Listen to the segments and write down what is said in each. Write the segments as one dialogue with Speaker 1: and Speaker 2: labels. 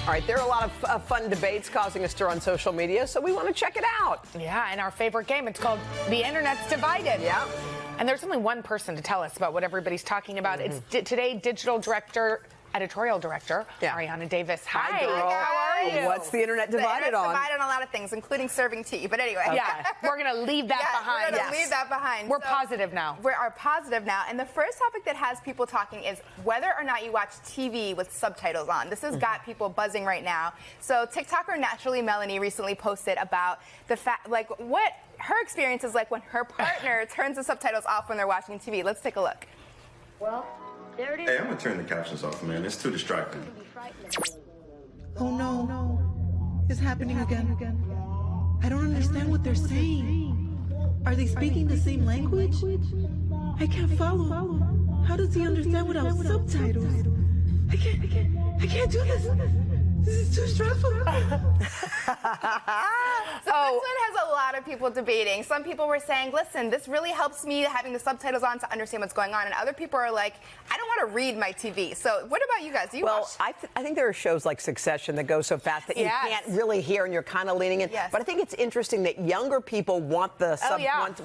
Speaker 1: All right, there are a lot of fun debates causing a stir on social media, so we want to check it out.
Speaker 2: Yeah, and our favorite game, it's called The Internet's Divided.
Speaker 1: Yeah.
Speaker 2: And there's only one person to tell us about what everybody's talking about. It's today digital director, editorial director, Ariana Davis.
Speaker 1: Hi, girl.
Speaker 2: How are you?
Speaker 1: What's the internet divided on?
Speaker 3: Divided on a lot of things, including serving tea. But anyway.
Speaker 2: Yeah, we're going to leave that behind.
Speaker 3: We're going to leave that behind.
Speaker 2: We're positive now.
Speaker 3: We are positive now. And the first topic that has people talking is whether or not you watch TV with subtitles on. This has got people buzzing right now. So TikToker Naturally Melanie recently posted about the fact, like, what her experience is like when her partner turns the subtitles off when they're watching TV. Let's take a look.
Speaker 4: Well, there it is.
Speaker 5: Hey, I'm gonna turn the captions off, man. It's too distracting.
Speaker 6: Oh no, it's happening again. I don't understand what they're saying. Are they speaking the same language? I can't follow. How does he understand without subtitles? I can't do this. This is too stressful.
Speaker 3: So this one has a lot of people debating. Some people were saying, listen, this really helps me having the subtitles on to understand what's going on. And other people are like, I don't want to read my TV. So what about you guys? Do you watch?
Speaker 1: I think there are shows like Succession that go so fast that you can't really hear and you're kind of leaning in.
Speaker 3: Yes.
Speaker 1: But I think it's interesting that younger people want the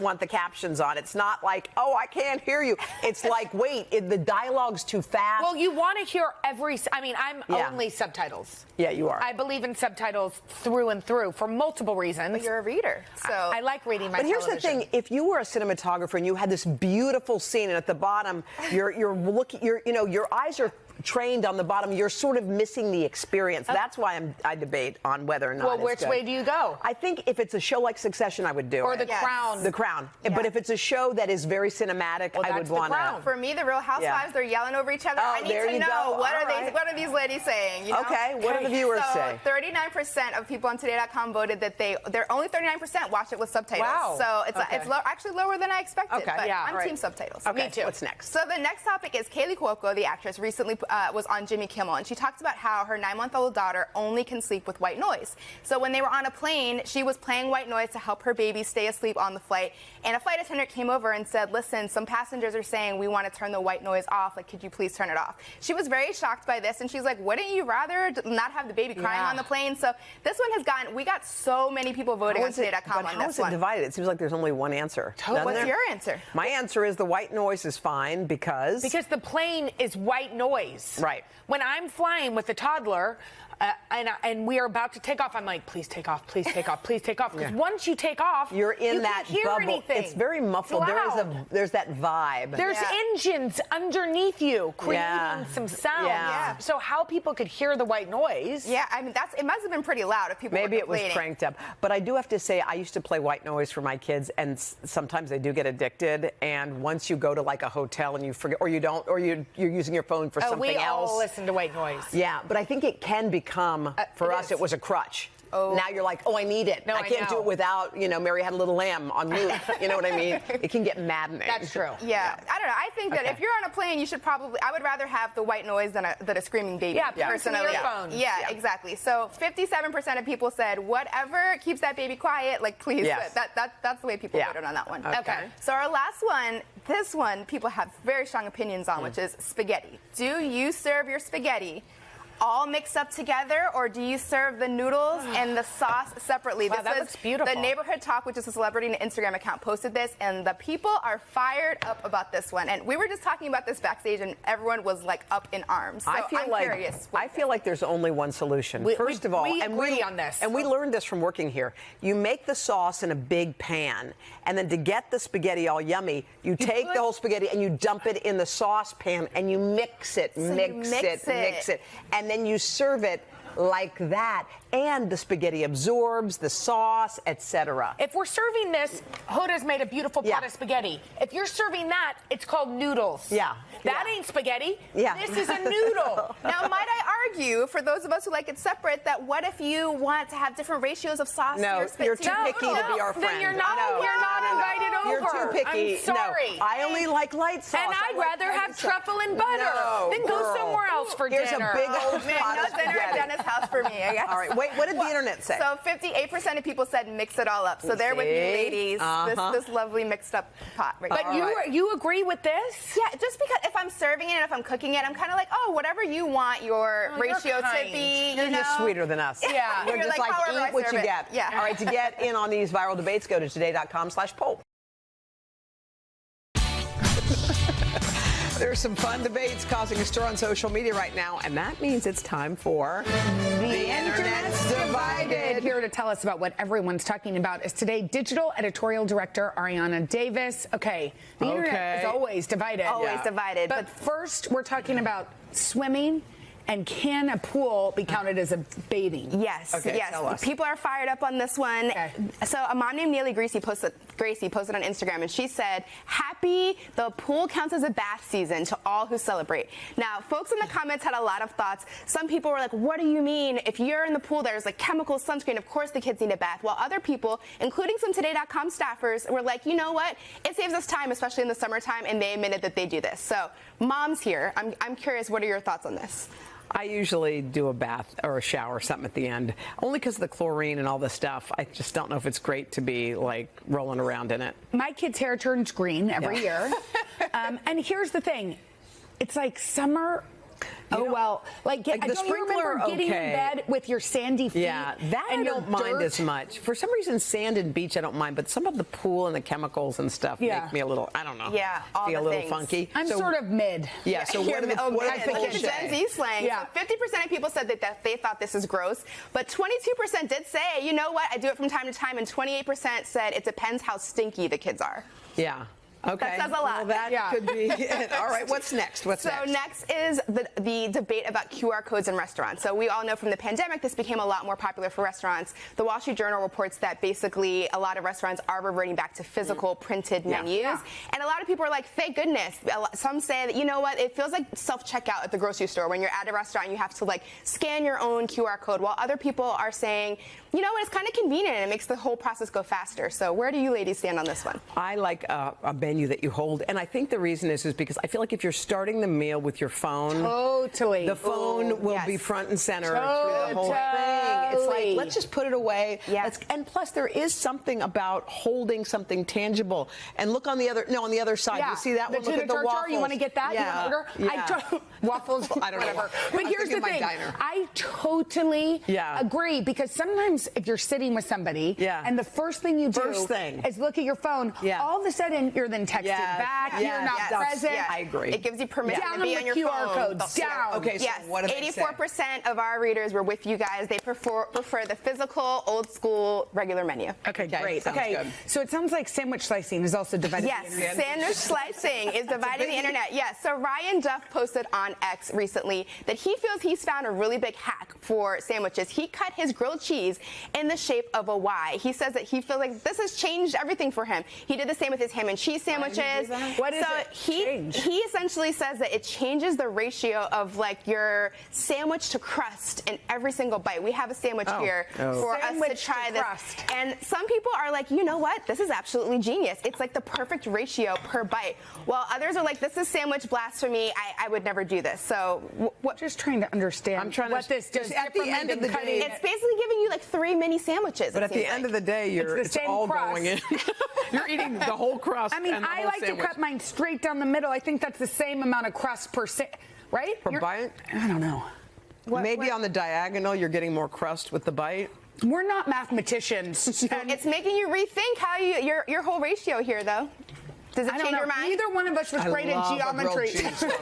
Speaker 1: want the captions on. It's not like, oh, I can't hear you. It's like, wait, the dialogue's too fast.
Speaker 2: Well, you want to hear I'm only subtitles.
Speaker 1: Yeah, you are.
Speaker 2: I believe in subtitles through and through for multiple reasons.
Speaker 3: But you're a reader, so
Speaker 2: I like reading my
Speaker 1: television. But here's the thing: if you were a cinematographer and you had this beautiful scene, and at the bottom, your eyes are trained on the bottom, you're sort of missing the experience. That's why I debate on whether or not.
Speaker 2: Well, which way do you go?
Speaker 1: I think if it's a show like Succession, I would do
Speaker 2: or
Speaker 1: it.
Speaker 2: The Crown.
Speaker 1: The Crown.
Speaker 3: Yeah.
Speaker 1: But if it's a show that is very cinematic, I would want to.
Speaker 3: For me, the Real Housewives, they're yelling over each other.
Speaker 1: Oh,
Speaker 3: I need to know what are these ladies saying? You know?
Speaker 1: Okay, what do the viewers say?
Speaker 3: 39% of people on Today.com voted that they're only 39% watch it with subtitles.
Speaker 2: Wow.
Speaker 3: So it's actually lower than I expected.
Speaker 1: Okay.
Speaker 3: But
Speaker 2: Yeah,
Speaker 3: I'm team subtitles.
Speaker 1: Okay.
Speaker 2: Me too.
Speaker 1: What's next?
Speaker 3: So the next topic is Kaylee Cuoco, the actress, recently was on Jimmy Kimmel, and she talks about how her 9-month-old daughter only can sleep with white noise. So when they were on a plane, she was playing white noise to help her baby stay asleep on the flight, and a flight attendant came over and said, listen, some passengers are saying we want to turn the white noise off, like, could you please turn it off? She was very shocked by this, and she's like, wouldn't you rather not have the baby crying on the plane? So this one we got so many people voting on Today.com on this one.
Speaker 1: How is it divided? It seems like there's only one answer.
Speaker 3: What's your answer?
Speaker 1: My answer is the white noise is fine because
Speaker 2: the plane is white noise.
Speaker 1: Right.
Speaker 2: When I'm flying with a toddler and we are about to take off, I'm like, please take off, please take off, please take off. Because once you take off,
Speaker 1: you're in
Speaker 2: that
Speaker 1: can't hear
Speaker 2: bubble.
Speaker 1: Anything. It's very muffled. There's that vibe.
Speaker 2: There's engines underneath you creating some sound.
Speaker 1: Yeah.
Speaker 2: So how people could hear the white noise?
Speaker 3: Yeah, I mean it must have been pretty loud if people
Speaker 1: maybe
Speaker 3: were
Speaker 1: it was cranked up. But I do have to say, I used to play white noise for my kids, and sometimes they do get addicted. And once you go to like a hotel and you forget, or you don't, or you're using your phone for something else.
Speaker 2: We all listen to white noise.
Speaker 1: Yeah, but I think it can become for us. It was a crutch.
Speaker 3: Oh.
Speaker 1: Now you're like, oh, I need it.
Speaker 2: No,
Speaker 1: I can't do it without, Mary Had a Little Lamb on loop. You know what I mean? It can get maddening.
Speaker 2: That's true.
Speaker 3: Yeah. I don't know. I think that if you're on a plane, you should I would rather have the white noise than a screaming baby.
Speaker 2: Yeah,
Speaker 3: personally.
Speaker 2: phone.
Speaker 3: Yeah, exactly. So 57% of people said whatever keeps that baby quiet, like please.
Speaker 1: Yes.
Speaker 3: That's the way people voted on that one.
Speaker 1: Okay.
Speaker 3: So our last one, this one people have very strong opinions on, which is spaghetti. Do you serve your spaghetti all mixed up together, or do you serve the noodles and the sauce separately?
Speaker 2: Wow, that looks beautiful.
Speaker 3: The Neighborhood Talk, which is a celebrity and Instagram account, posted this, and the people are fired up about this one. And we were just talking about this backstage, and everyone was like up in arms. So I'm curious.
Speaker 1: I feel like there's only one solution. First of all,
Speaker 2: we agree on this.
Speaker 1: And we learned this from working here. You make the sauce in a big pan, and then to get the spaghetti all yummy, you take the whole spaghetti and you dump it in the saucepan and you mix it, mix it, and then you serve it like that, and the spaghetti absorbs the sauce, etc.
Speaker 2: If we're serving this, Hoda's made a beautiful pot of spaghetti. If you're serving that, it's called noodles.
Speaker 1: Yeah.
Speaker 2: That ain't spaghetti.
Speaker 1: Yeah.
Speaker 2: This is a noodle.
Speaker 3: Now, might I argue, for those of us who like it separate, that what if you want to have different ratios of sauce?
Speaker 1: No, you're too picky to be our friend.
Speaker 2: Then you're not invited over.
Speaker 1: You're too picky.
Speaker 2: I'm sorry.
Speaker 1: No, I only like light sauce.
Speaker 2: And I'd rather have truffle and butter.
Speaker 1: No,
Speaker 2: then go somewhere else for dinner.
Speaker 1: Here's a big old pot of
Speaker 3: no dinner at
Speaker 1: spaghetti.
Speaker 3: Jenna's house for me, I guess.
Speaker 1: All right, wait, what did the internet say?
Speaker 3: So 58% of people said mix it all up. So there with you ladies, this lovely mixed up pot. Right
Speaker 2: but you agree with this?
Speaker 3: Yeah, just because if I'm serving it and if I'm cooking it, I'm kind of like, oh, whatever you want your ratio ratio to
Speaker 2: kind.
Speaker 3: be,
Speaker 1: You're just sweeter than us.
Speaker 2: Yeah.
Speaker 1: We're
Speaker 3: You're
Speaker 1: just
Speaker 3: like,
Speaker 1: like,
Speaker 3: however I
Speaker 1: eat what
Speaker 3: serve
Speaker 1: you
Speaker 3: it.
Speaker 1: get.
Speaker 3: Yeah.
Speaker 1: All right, to get in on these viral debates, go to today.com/poll. There's some fun debates causing a stir on social media right now, and that means it's time for The Internet's Divided.
Speaker 2: Here to tell us about what everyone's talking about is Today digital editorial director Ariana Davis. Okay, the internet is always divided.
Speaker 3: Always divided.
Speaker 2: But first, we're talking about swimming. And can a pool be counted as a bathing?
Speaker 3: Yes,
Speaker 1: Okay,
Speaker 3: yes.
Speaker 1: tell us.
Speaker 3: People are fired up on this one.
Speaker 2: Okay.
Speaker 3: So a mom named Neely Gracie posted on Instagram, and she said, "Happy the pool counts as a bath season to all who celebrate." Now, folks in the comments had a lot of thoughts. Some people were like, "What do you mean? If you're in the pool, there's like chemicals, sunscreen. Of course, the kids need a bath." While other people, including some Today.com staffers, were like, "You know what? It saves us time, especially in the summertime," and they admitted that they do this. So, moms here, I'm curious, what are your thoughts on this?
Speaker 1: I usually do a bath or a shower or something at the end, only because of the chlorine and all the stuff. I just don't know if it's great to be like rolling around in it.
Speaker 2: My kid's hair turns green every year. And here's the thing. It's like summer. Like
Speaker 1: the
Speaker 2: don't you
Speaker 1: sprinkler,
Speaker 2: remember getting in
Speaker 1: okay.
Speaker 2: bed with your sandy feet?
Speaker 1: Yeah, that
Speaker 2: and
Speaker 1: I
Speaker 2: your
Speaker 1: don't mind
Speaker 2: dirt?
Speaker 1: as much. For some reason, sand and beach I don't mind, but some of the pool and the chemicals and stuff make me a little, I don't know.
Speaker 3: Yeah, all
Speaker 1: feel
Speaker 3: the
Speaker 1: a little
Speaker 3: things.
Speaker 1: funky.
Speaker 2: I'm
Speaker 1: So-
Speaker 2: sort of mid.
Speaker 1: Yeah, so what are the
Speaker 3: Gen Z slang.
Speaker 2: Yeah.
Speaker 3: So 50% of people said that they thought this is gross, but 22% did say, "You know what? I do it from time to time," and 28% said it depends how stinky the kids are.
Speaker 1: Yeah. Okay.
Speaker 3: That says a lot.
Speaker 1: Well, that could be it. All right, what's next?
Speaker 3: So next is the debate about QR codes in restaurants. So we all know from the pandemic, this became a lot more popular for restaurants. The Wall Street Journal reports that basically a lot of restaurants are reverting back to physical printed menus. And a lot of people are like, thank goodness. Some say that, you know what, it feels like self-checkout at the grocery store. When you're at a restaurant, you have to like scan your own QR code, while other people are saying, you know what, it's kind of convenient and it makes the whole process go faster. So where do you ladies stand on this one?
Speaker 1: I like a menu that you hold, and I think the reason is because I feel like if you're starting the meal with your phone, the phone will be front and center through the whole thing. It's like, let's just put it away. And plus, there is something about holding something tangible. And look on the other side. You see that one? Look at the waffles.
Speaker 2: You want to get that?
Speaker 1: Yeah.
Speaker 2: You want to order? Waffles?
Speaker 1: I don't know.
Speaker 2: But here's the thing. I totally agree, because sometimes if you're sitting with somebody and the first thing you do is look at your phone, all of a sudden you're then texting back, you're not present.
Speaker 1: I agree.
Speaker 3: It gives you permission
Speaker 2: Down
Speaker 3: to be
Speaker 2: the
Speaker 3: on your
Speaker 2: QR
Speaker 3: phone.
Speaker 2: codes. Down.
Speaker 1: Okay, so what do they say?
Speaker 3: 84% of our readers were with you guys. They prefer the physical, old school, regular menu.
Speaker 2: Okay, great.
Speaker 1: Sounds good.
Speaker 2: So it sounds like sandwich slicing is also divided.
Speaker 3: Yes, sandwich slicing is dividing the internet. Yes, so Ryan Duff posted on X recently that he feels he's found a really big hack for sandwiches. He cut his grilled cheese in the shape of a Y. He says that he feels like this has changed everything for him. He did the same with his ham and cheese sandwiches.
Speaker 2: What is it?
Speaker 3: He essentially says that it changes the ratio of like your sandwich to crust in every single bite. We have a sandwich here for us to try this. And some people are like, you know what? This is absolutely genius. It's like the perfect ratio per bite. While others are like, this is sandwich blasphemy. I would never do this. So
Speaker 2: what? Just trying to understand what this does.
Speaker 1: At the end of the day,
Speaker 3: it's basically giving you like 3 mini sandwiches.
Speaker 1: But at the end of the day, it's all going in. You're eating the whole crust.
Speaker 2: I mean,
Speaker 1: and the
Speaker 2: I
Speaker 1: whole
Speaker 2: like
Speaker 1: sandwich.
Speaker 2: to cut mine straight down the middle. I think that's the same amount of crust right?
Speaker 1: Per bite?
Speaker 2: I don't know.
Speaker 1: Maybe on the diagonal, you're getting more crust with the bite.
Speaker 2: We're not mathmaticians.
Speaker 3: It's making you rethink how your whole ratio here, though. Does it change your mind?
Speaker 2: Neither one of us was great at geometry.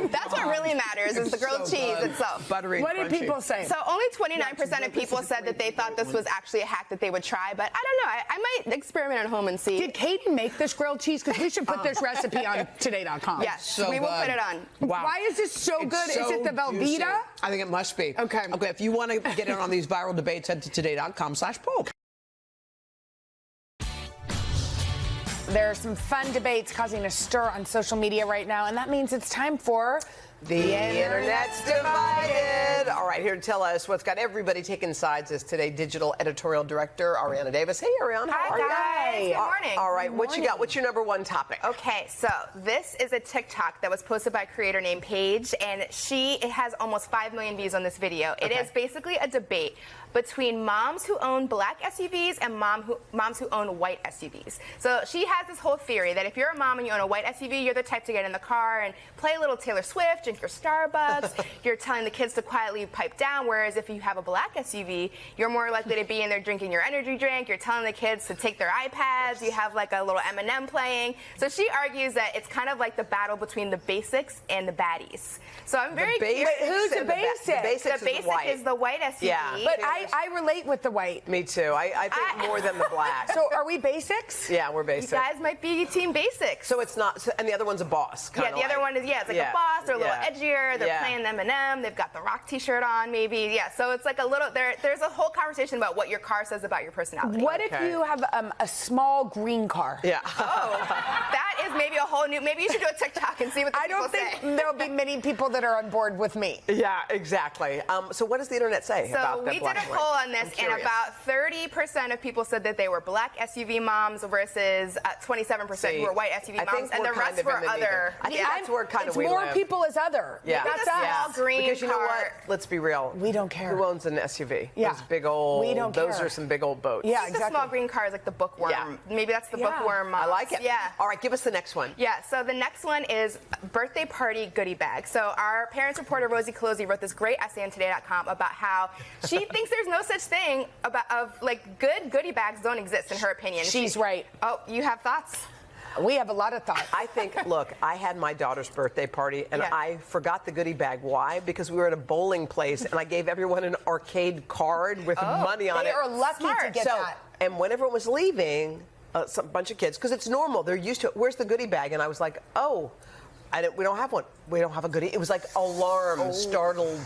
Speaker 3: That's what really matttters is the grilled cheese itself.
Speaker 1: Buttery,
Speaker 2: what did people say?
Speaker 3: So only 29% of people said that they thought this was actually a hack that they would try, but I don't know. I might experiment at home and see.
Speaker 2: Did Katie make this grilled cheese? Because we should put this recipe on today.com.
Speaker 3: Yes, we will put it on.
Speaker 1: Wow.
Speaker 2: Why is this so good? Is it the Velveeta?
Speaker 1: I think it must be.
Speaker 2: Okay.
Speaker 1: Okay, if you want to get in on these viral debates, head to today.com/poll.
Speaker 2: There are some fun debates causing a stir on social media right now, and that means it's time for
Speaker 1: The Internet's Divided. All right, here to tell us what's got everybody taking sides is Today digital editorial director Ariana Davis. Hey, Ariana, how are you?
Speaker 3: Hi, guys. Good morning.
Speaker 1: All right, what you got? What's your number one topic?
Speaker 3: Okay, so this is a TikTok that was posted by a creator named Paige, and it has almost 5 million views on this video. It is basically a debate between moms who own black SUVs and moms who own white SUVs. So she has this whole theory that if you're a mom and you own a white SUV, you're the type to get in the car and play a little Taylor Swift, drink your Starbucks. You're telling the kids to quietly pipe down, whereas if you have a black SUV, you're more likely to be in there drinking your energy drink. You're telling the kids to take their iPads. You have like a little M&M playing. So she argues that it's kind of like the battle between the basics and the baddies. So I'm very curious.
Speaker 2: Who's the basic?
Speaker 3: The basic is the white SUV.
Speaker 1: Yeah.
Speaker 2: But I relate with the white.
Speaker 1: Me too. I think more than the black.
Speaker 2: So are we basics?
Speaker 1: Yeah, we're basic.
Speaker 3: You guys might be team basics.
Speaker 1: So it's not, and the other one's a boss.
Speaker 3: Yeah, the other one is, it's like a boss. They're a little edgier. They're playing M&M. They've got the rock T-shirt on, maybe. Yeah, so it's like a little, there's a whole conversation about what your car says about your personality.
Speaker 2: What if you have a small green car?
Speaker 1: Yeah.
Speaker 3: Oh, that is maybe a whole new, maybe you should do a TikTok and see what the people say.
Speaker 2: I don't think there'll be many people that are on board with me.
Speaker 1: Yeah, exactly. So what does the internet say about the black?
Speaker 3: So we did a poll on this, and about 30% of people said that they were black SUV moms versus 27% who were white SUV moms, and the rest were other.
Speaker 1: I think that's where kind of
Speaker 2: we live. It's more people as other.
Speaker 1: Yeah.
Speaker 3: That's a small green
Speaker 1: because you know
Speaker 3: car.
Speaker 1: what? Let's be real.
Speaker 2: We don't care.
Speaker 1: Who owns an SUV?
Speaker 2: Yeah.
Speaker 1: Those big old.
Speaker 2: We don't
Speaker 1: Those
Speaker 2: care.
Speaker 1: are some big old boats.
Speaker 2: Yeah,
Speaker 3: exactly. The small green car is like the bookworm.
Speaker 1: Yeah.
Speaker 3: Maybe that's the bookworm.
Speaker 1: I like it.
Speaker 3: Yeah.
Speaker 1: All right, give us the next one.
Speaker 3: Yeah, so the next one is birthday party goodie bag. So our parents reporter Rosie Colosi wrote this great essay on Today.com about how she thinks there's no such thing like good goodie bags don't exist in her opinion.
Speaker 2: She's right.
Speaker 3: Oh, you have thoughts?
Speaker 2: We have a lot of thoughts.
Speaker 1: I think, look, I had my daughter's birthday party, and I forgot the goodie bag. Why? Because we were at a bowling place, and I gave everyone an arcade card with money on it.
Speaker 2: They are lucky to get that.
Speaker 1: And when everyone was leaving, a bunch of kids, because it's normal, they're used to it. Where's the goodie bag? And I was like, oh. We don't have one. We don't have a goodie. It was like alarm, startled,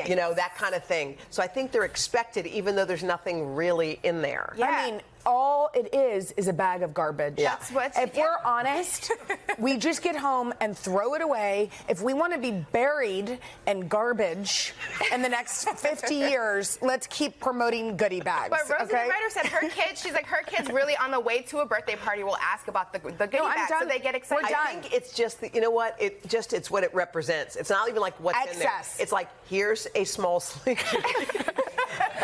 Speaker 1: you know, that kind of thing. So I think they're expected, even though there's nothing really in there.
Speaker 2: Yeah. I mean, all it is a bag of garbage.
Speaker 1: Yeah.
Speaker 2: If we're honest, we just get home and throw it away. If we want to be buried in garbage in the next 50 years, let's keep promoting goodie bags.
Speaker 3: But Rosie, the writer, said her kids, she's like, her kids really on the way to a birthday party will ask about the goodie bag, so they get excited.
Speaker 1: I think it's just, you know what, it's what it represents. It's not even like what's in there. It's like, here's a small slinky.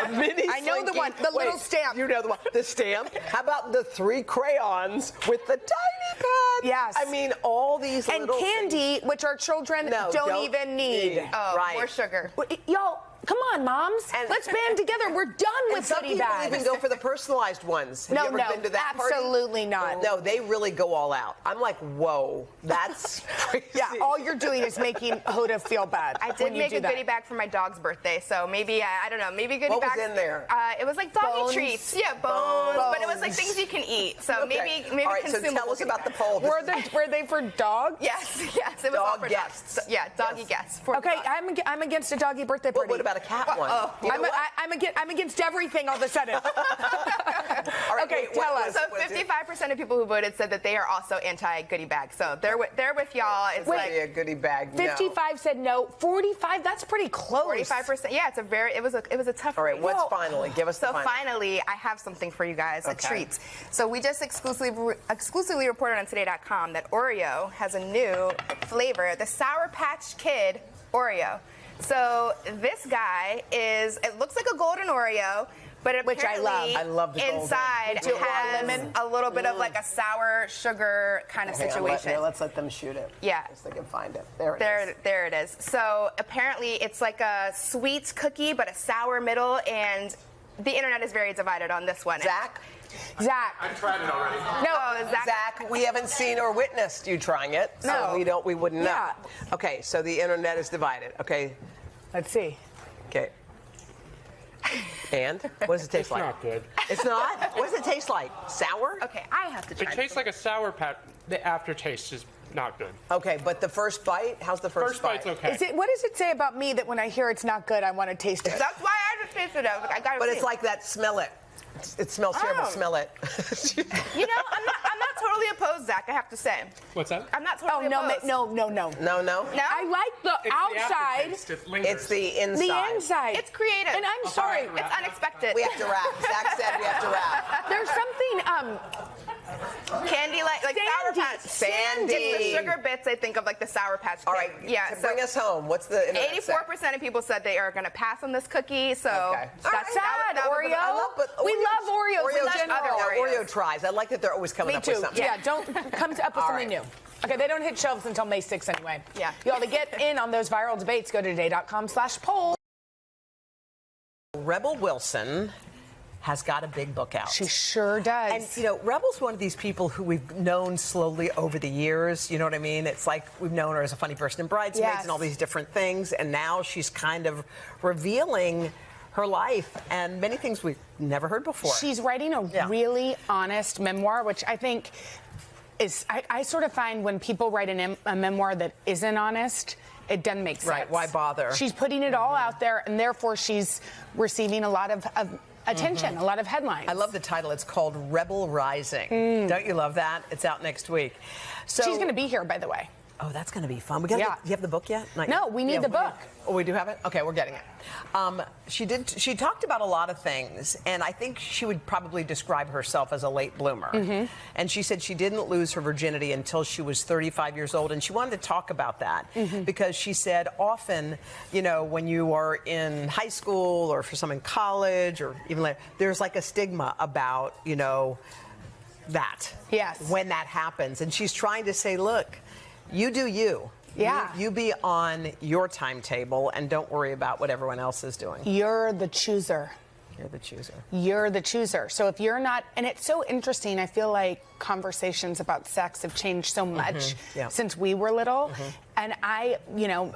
Speaker 1: A mini
Speaker 2: I know
Speaker 1: slinky.
Speaker 2: the one, the little stamp.
Speaker 1: You know the one, the stamp. How about the 3 crayons with the tiny pad?
Speaker 2: Yes.
Speaker 1: I mean, all these
Speaker 2: and
Speaker 1: little
Speaker 2: candy,
Speaker 1: things.
Speaker 2: which our children don't even need.
Speaker 3: Oh, more sugar.
Speaker 2: Y'all, come on, moms.
Speaker 1: And
Speaker 2: let's band together. We're done with goodie bags.
Speaker 1: Some people even go for the personalized ones. Have you ever been to that
Speaker 2: absolutely
Speaker 1: party?
Speaker 2: not.
Speaker 1: No, they really go all out. I'm like, whoa, that's crazy.
Speaker 2: Yeah, all you're doing is making Hoda feel bad.
Speaker 3: I did make a goodie bag for my dog's birthday, so maybe, I don't know, maybe goodie bags.
Speaker 1: What was in there?
Speaker 3: It was like doggy
Speaker 2: Bones.
Speaker 3: treats. Yeah, bones. But it was like things you can eat. So maybe
Speaker 1: all right, so
Speaker 3: consumable.
Speaker 1: tell us about the poll.
Speaker 2: Were they for dogs?
Speaker 3: Yes, it was all for
Speaker 1: guests.
Speaker 3: dogs. Yeah, doggy guests.
Speaker 2: Okay, I'm against a doggy birthday party.
Speaker 1: What about a cat one?
Speaker 2: I'm against everything all of a sudden.
Speaker 1: All right,
Speaker 2: okay, tell us.
Speaker 3: So 55% of people who voted said that they are also anti-goodie bag. So they're with y'all. It's
Speaker 1: like a goodie bag.
Speaker 2: 55 said no. 45. That's pretty close.
Speaker 3: 45%. Yeah, it was a tough.
Speaker 1: All right, what's finally? Give us the final.
Speaker 3: So finally, I have something for you guys. A treat. So we just exclusively reported on Today.com that Oreo has a new flavor, the Sour Patch Kid Oreo. So this guy it looks like a golden Oreo, but
Speaker 2: which I love.
Speaker 1: I love the
Speaker 3: inside has a little bit of like a sour sugar kind of situation.
Speaker 1: Let's let them shoot it.
Speaker 3: Yeah.
Speaker 1: So they can find it. There
Speaker 3: it is. So apparently it's like a sweet cookie, but a sour middle, and the internet is very divided on this one.
Speaker 1: Zach?
Speaker 7: I tried it already.
Speaker 3: No,
Speaker 1: Zach, we haven't seen or witnessed you trying it, so we wouldn't know.
Speaker 2: Yeah.
Speaker 1: Okay, so the internet is divided. Okay.
Speaker 2: Let's see.
Speaker 1: Okay. And what does it taste like?
Speaker 7: It's not good.
Speaker 1: It's not? What does it taste like? Sour?
Speaker 3: Okay, I have to try
Speaker 7: It tastes like a Sour Patch. The aftertaste is not good.
Speaker 1: Okay, but the first bite, how's the first bite?
Speaker 7: First bite's okay.
Speaker 2: What does it say about me that when I hear it's not good, I want to taste it?
Speaker 3: That's why I just tasted it. I got
Speaker 1: But it's like that, smell it. It smells terrible, smell it.
Speaker 3: You know, I'm not totally opposed, Zach, I have to say.
Speaker 7: What's that?
Speaker 3: I'm not totally opposed.
Speaker 2: No.
Speaker 1: No?
Speaker 2: I like the outside.
Speaker 1: It's the inside.
Speaker 2: The inside.
Speaker 3: It's creative.
Speaker 2: And I'm sorry.
Speaker 3: It's unexpected.
Speaker 1: We have to wrap. Zach said we have to wrap.
Speaker 2: There's something,
Speaker 3: Candy like Sour Patch.
Speaker 1: Sandy.
Speaker 3: It's the sugar bits, I think, of like the Sour Patch Kid.
Speaker 1: All right,
Speaker 3: yeah.
Speaker 1: to bring us home, what's the internet
Speaker 3: 84% of people said they are going to pass on this cookie, so
Speaker 2: that's sad. Oreo. We love Oreos.
Speaker 1: Oreo tries. I like that they're always coming up with something.
Speaker 2: Yeah, don't come up with something new. Okay, they don't hit shelves until May 6th anyway.
Speaker 3: Yeah.
Speaker 2: Y'all, to get in on those viral debates, go to today.com/poll.
Speaker 1: Rebel Wilson has got a big book out.
Speaker 2: She sure does.
Speaker 1: And, you know, Rebel's one of these people who we've known slowly over the years. You know what I mean? It's like we've known her as a funny person in Bridesmaids and all these different things. And now she's kind of revealing her life and many things we've never heard before.
Speaker 2: She's writing a really honest memoir, which I think is, I sort of find when people write a memoir that isn't honest, it doesn't make sense.
Speaker 1: Right, why bother?
Speaker 2: She's putting it all out there, and therefore she's receiving a lot of attention, a lot of headlines.
Speaker 1: I love the title. It's called Rebel Rising. Don't you love that? It's out next week. So
Speaker 2: she's going to be here, by the way.
Speaker 1: Oh, that's going to be fun. We got. Do you have the book yet?
Speaker 2: No, we need the book.
Speaker 1: Oh, we do have it? Okay, we're getting it. She talked about a lot of things, and I think she would probably describe herself as a late bloomer. And she said she didn't lose her virginity until she was 35 years old, and she wanted to talk about that because she said often, you know, when you are in high school or for some in college or even later, there's like a stigma about, you know, that.
Speaker 2: Yes.
Speaker 1: When that happens. And she's trying to say, look, you do you.
Speaker 2: Yeah.
Speaker 1: You be on your timetable and don't worry about what everyone else is doing.
Speaker 2: You're the chooser.
Speaker 1: You're the chooser.
Speaker 2: You're the chooser. So if you're not, and it's so interesting, I feel like conversations about sex have changed so much since we were little. And you know,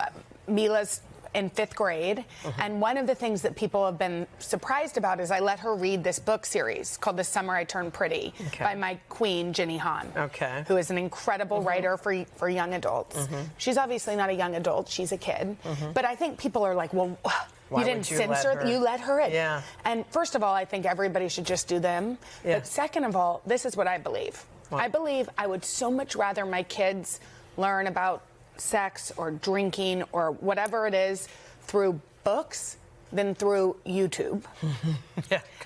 Speaker 2: Mila's in 5th grade, and one of the things that people have been surprised about is I let her read this book series called The Summer I Turned Pretty by my queen, Jenny Han, who is an incredible writer for young adults. She's obviously not a young adult, she's a kid, but I think people are like, well, you didn't censor, you let her in.
Speaker 1: Yeah.
Speaker 2: And first of all, I think everybody should just do them. But second of all, this is what I believe. I believe I would so much rather my kids learn about sex or drinking or whatever it is through books than through YouTube.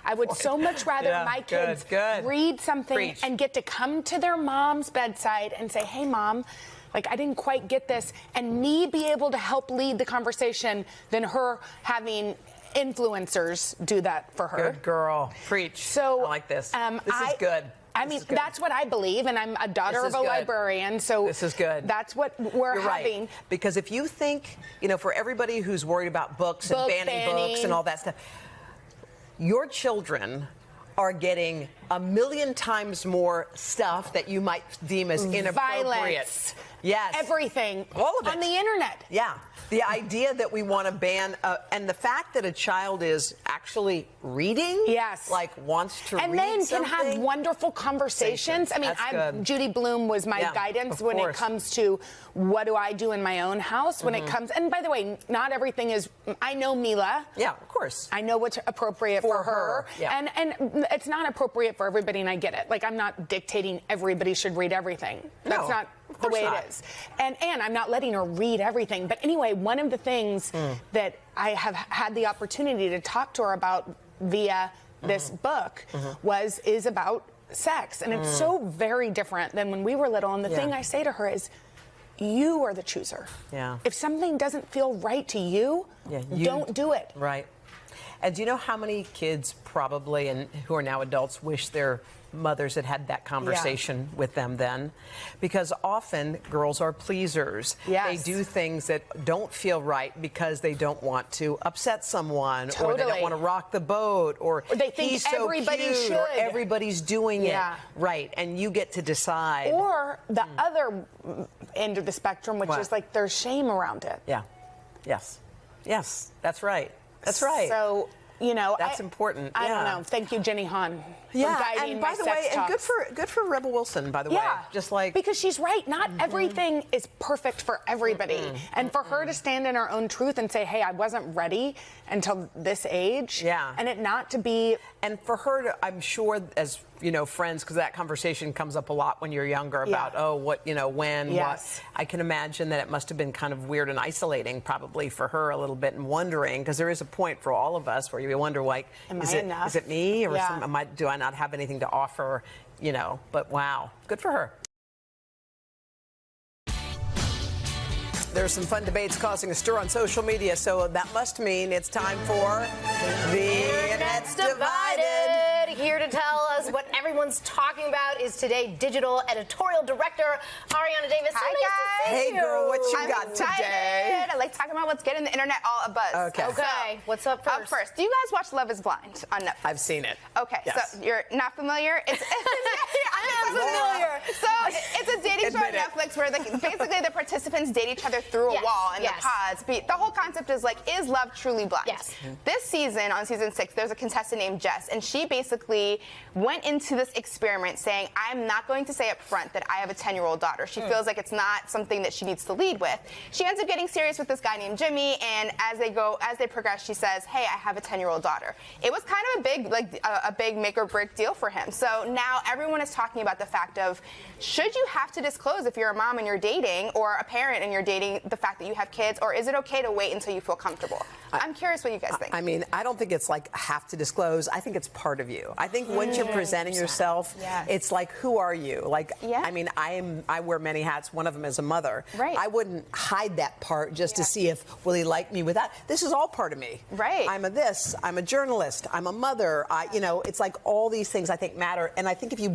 Speaker 2: I would so much rather my kids read something and get to come to their mom's bedside and say, hey, Mom, like, I didn't quite get this, and me be able to help lead the conversation than her having influencers do that for her.
Speaker 1: Good girl. Preach.
Speaker 2: So
Speaker 1: I like this. This is good.
Speaker 2: I mean, that's what I believe, and I'm a daughter of a librarian, so
Speaker 1: this is good.
Speaker 2: That's what we're having.
Speaker 1: Right. Because if you think, you know, for everybody who's worried about books and banning books and all that stuff, your children are getting a million times more stuff that you might deem as inappropriate.
Speaker 2: Violence.
Speaker 1: Yes.
Speaker 2: Everything.
Speaker 1: All of it.
Speaker 2: On the internet.
Speaker 1: Yeah. The idea that we want to ban, and the fact that a child is actually reading, like wants to read
Speaker 2: and then
Speaker 1: something.
Speaker 2: can have wonderful conversations. I mean, Judy Bloom was my guidance when it comes to what do I do in my own house when it comes. And by the way, not everything is. I know Mila.
Speaker 1: Yeah, of course.
Speaker 2: I know what's appropriate for her.
Speaker 1: Yeah.
Speaker 2: And it's not appropriate for everybody, and I get it. Like, I'm not dictating everybody should read everything. That's not the way it is. And I'm not letting her read everything. But anyway, one of the things that I have had the opportunity to talk to her about via this book is about sex. And it's so very different than when we were little. And the thing I say to her is, you are the chooser.
Speaker 1: Yeah.
Speaker 2: If something doesn't feel right to you, don't do it.
Speaker 1: Right. And do you know how many kids probably, and who are now adults, wish their mothers had had that conversation with them then? Because often girls are pleasers. They do things that don't feel right because they don't want to upset someone, or they don't want to rock the boat, or
Speaker 2: they think
Speaker 1: he's so
Speaker 2: everybody
Speaker 1: cute,
Speaker 2: should.
Speaker 1: or everybody's doing it. Right. And you get to decide.
Speaker 2: Or the other end of the spectrum, which is like there's shame around it.
Speaker 1: Yeah. Yes. Yes. That's right. That's right.
Speaker 2: So, you know,
Speaker 1: that's important.
Speaker 2: I don't know. Thank you, Jenny Han.
Speaker 1: Yeah,
Speaker 2: for guiding
Speaker 1: and by the way, and good for Rebel Wilson, by the way. Just like,
Speaker 2: because she's right. Not everything is perfect for everybody, and for her to stand in her own truth and say, "Hey, I wasn't ready until this age," and it not to be,
Speaker 1: and for her to, I'm sure, as you know, friends, because that conversation comes up a lot when you're younger about, oh, what, you know, when, what. I can imagine that it must have been kind of weird and isolating, probably for her a little bit, and wondering, because there is a point for all of us where you wonder, like, is it me, or do I not have anything to offer you know, but wow, good for her. There's some fun debates causing a stir on social media, so that must mean it's time for The Internet's Divided.
Speaker 8: Here to tell us what everyone's talking about is today digital editorial director Ariana Davis.
Speaker 3: Hi, guys.
Speaker 1: Hey, girl, what you
Speaker 3: I'm
Speaker 1: got
Speaker 3: excited.
Speaker 1: today?
Speaker 3: I like talking about what's getting the internet all abuzz.
Speaker 1: Okay.
Speaker 8: Okay, what's up first?
Speaker 3: Up first, do you guys watch Love is Blind on Netflix?
Speaker 1: I've seen it.
Speaker 3: Okay,
Speaker 1: Yes.
Speaker 3: so you're not familiar? I'm familiar. So it's a dating show on Netflix where basically the participants date each other through a wall in the pods. The whole concept is like, is love truly blind?
Speaker 8: Yes.
Speaker 3: This season, on season 6, there's a contestant named Jess, and she basically went into this experiment saying, I'm not going to say up front that I have a 10-year-old daughter. She feels like it's not something that she needs to lead with. She ends up getting serious with this guy named Jimmy, and as they progress, she says, hey, I have a 10-year-old daughter. It was kind of a big make or break deal for him. So now everyone is talking about the fact of, should you have to disclose if you're a mom and you're dating, or a parent and you're dating, the fact that you have kids, or is it okay to wait until you feel comfortable? I'm curious what you guys think.
Speaker 1: I mean, I don't think it's like have to disclose. I think it's part of you. I think once you're presenting yourself, it's like, who are you? Like, I mean, I wear many hats. One of them is a mother.
Speaker 3: Right.
Speaker 1: I wouldn't hide that part just to see if, will he like me with that? This is all part of me.
Speaker 3: Right.
Speaker 1: I'm a this. I'm a journalist. I'm a mother. You know, it's like all these things I think matter. And I think if you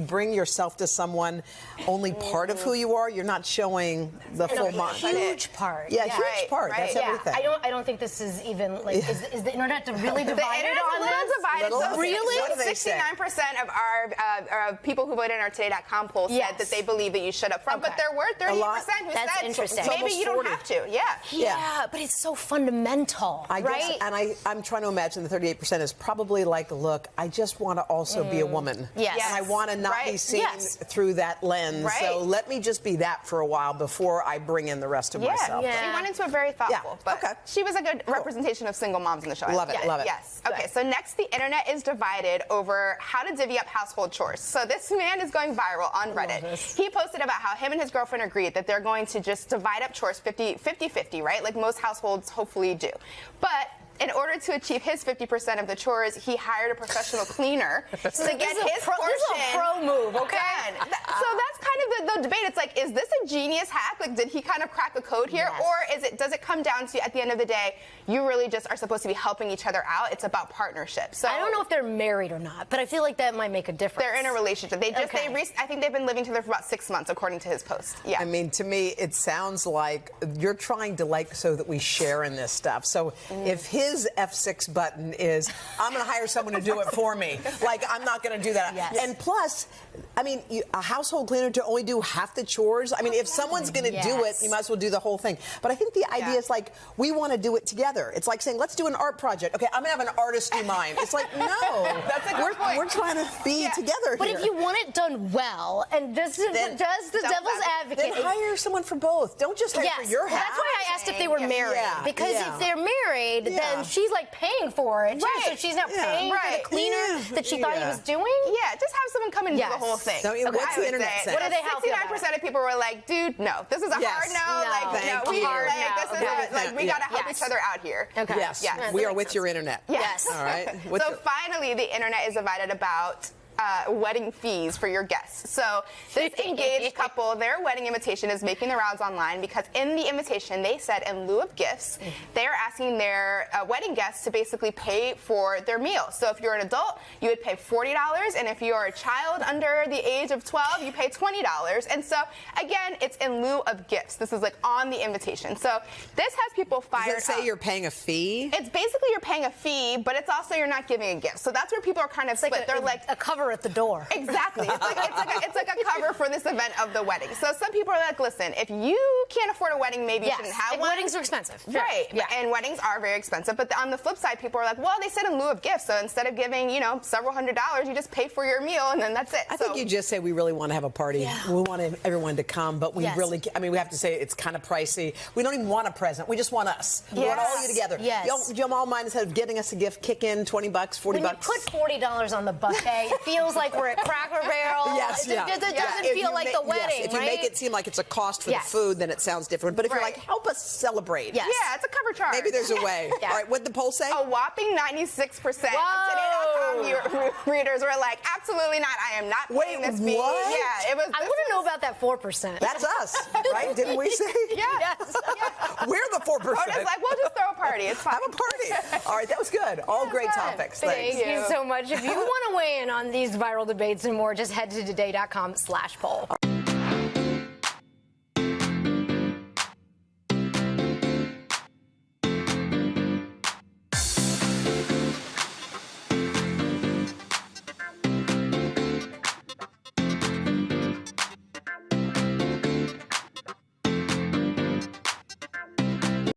Speaker 1: bring yourself to someone only part of who you are, you're not showing the full mind.
Speaker 8: Huge part.
Speaker 1: Yeah, huge part. That's everything.
Speaker 8: I don't think this is even like is the internet really divided
Speaker 3: the internet's
Speaker 8: on
Speaker 3: a little
Speaker 8: this?
Speaker 3: divided. So
Speaker 8: really?
Speaker 1: What do they say?
Speaker 3: 69% of our people who voted in our Today.com poll said that they believe that you should up front, but there were 38% who
Speaker 8: That's
Speaker 3: said
Speaker 8: interesting.
Speaker 3: maybe you don't have to.
Speaker 8: Yeah, but it's so fundamental,
Speaker 1: I guess,
Speaker 8: right?
Speaker 1: and I'm trying to imagine the 38% is probably like, look, I just want to also be a woman.
Speaker 8: Yes.
Speaker 1: And I want to not be seen through that lens.
Speaker 3: Right.
Speaker 1: So let me just be that for a while before I bring in the rest of myself.
Speaker 3: She went into it very thoughtful, but she was a good representation of single moms in the show.
Speaker 1: Love it, love it.
Speaker 3: Yes. Okay, so next, the internet is divided over how to divvy up household chores. So this man is going viral on Reddit. He posted about how him and his girlfriend agreed that they're going to just divide up chores 50-50, right? Like most households hopefully do. But in order to achieve his 50% of the chores, he hired a professional cleaner to get his portion.
Speaker 8: This is a pro move, okay?
Speaker 3: So that's kind of the debate. It's like, is this a genius hack? Like, did he kind of crack a code here? Or does it come down to, at the end of the day, you really just are supposed to be helping each other out? It's about partnership. So
Speaker 8: I don't know if they're married or not, but I feel like that might make a difference.
Speaker 3: They're in a relationship. I think they've been living together for about 6 months, according to his post. Yeah.
Speaker 1: I mean, to me, it sounds like you're trying to so that we share in this stuff. So if his F6 button is, I'm going to hire someone to do it for me. Like, I'm not going to do that.
Speaker 8: Yes.
Speaker 1: And plus, I mean, a household cleaner to only do half the chores. I mean, if someone's going to do it, you might as well do the whole thing. But I think the idea is like, we want to do it together. It's like saying, let's do an art project. Okay, I'm going to have an artist do mine. It's like, no.
Speaker 3: That's a good point.
Speaker 1: We're trying to be together
Speaker 8: But
Speaker 1: here.
Speaker 8: if you want it done well, and this is the devil's advocate.
Speaker 1: Then hire someone for both. Don't just hire for your half.
Speaker 8: That's why I asked if they were married. Because if they're married, then she's like paying for it. Right. So she's not paying for the cleaner that she thought he was doing?
Speaker 3: Yeah, just have someone come and do the whole thing.
Speaker 1: So, what's the internet saying?
Speaker 8: What do they have?
Speaker 3: 69% of people were like, dude, no. This is a hard no. We got to help each other out here.
Speaker 8: Okay.
Speaker 1: Yes. We are with your internet.
Speaker 3: Yes.
Speaker 1: All right.
Speaker 3: So finally, the internet is divided about wedding fees for your guests. So this engaged couple, their wedding invitation is making the rounds online because in the invitation they said in lieu of gifts, they're asking their wedding guests to basically pay for their meal. So if you're an adult, you would pay $40, and if you're a child under the age of 12, you pay $20. And so again, it's in lieu of gifts. This is like on the invitation. So this has people fired
Speaker 1: Does it say you're paying a fee?
Speaker 3: It's basically you're paying a fee, but it's also you're not giving a gift. So that's where people are kind of split. They're like
Speaker 8: a cover at the door.
Speaker 3: Exactly. It's like a cover for this event of the wedding. So some people are like, listen, if you can't afford a wedding, maybe you shouldn't have one.
Speaker 8: Weddings are expensive.
Speaker 3: Right. Yeah. And weddings are very expensive. But on the flip side, people are like, well, they said in lieu of gifts. So instead of giving, several $100s, you just pay for your meal and then that's it.
Speaker 1: I think you just say we really want to have a party. Yeah. We want everyone to come, but we really, we have to say it's kind of pricey. We don't even want a present. We just want us. We want all of you together.
Speaker 8: Yes.
Speaker 1: You don't mind instead of getting us a gift, kick in $20, $40.
Speaker 8: When you put $40 on the buffet, it feels like we're at Cracker Barrel.
Speaker 1: Yes,
Speaker 8: It doesn't feel like the wedding,
Speaker 1: If you
Speaker 8: right?
Speaker 1: make it seem like it's a cost for the food, then it sounds different. But if you're like, help us celebrate.
Speaker 3: Yeah, it's a cover charge.
Speaker 1: Maybe there's a way. All right, what'd the poll say?
Speaker 3: A whopping 96% of Today.com readers were like, absolutely not. I am not paying this fee.
Speaker 1: What?
Speaker 3: Yeah, it was.
Speaker 8: I want to know about that 4%.
Speaker 1: That's us, right? Didn't we say?
Speaker 3: Yeah.
Speaker 8: Yes.
Speaker 1: We're the 4%.
Speaker 3: Hoda's like, we'll just throw a party. It's fine.
Speaker 1: Have a party. All right, that was good. All great topics. Thanks.
Speaker 8: Thank you so much. If you want to weigh in on these viral debates and more, just head to today.com/poll.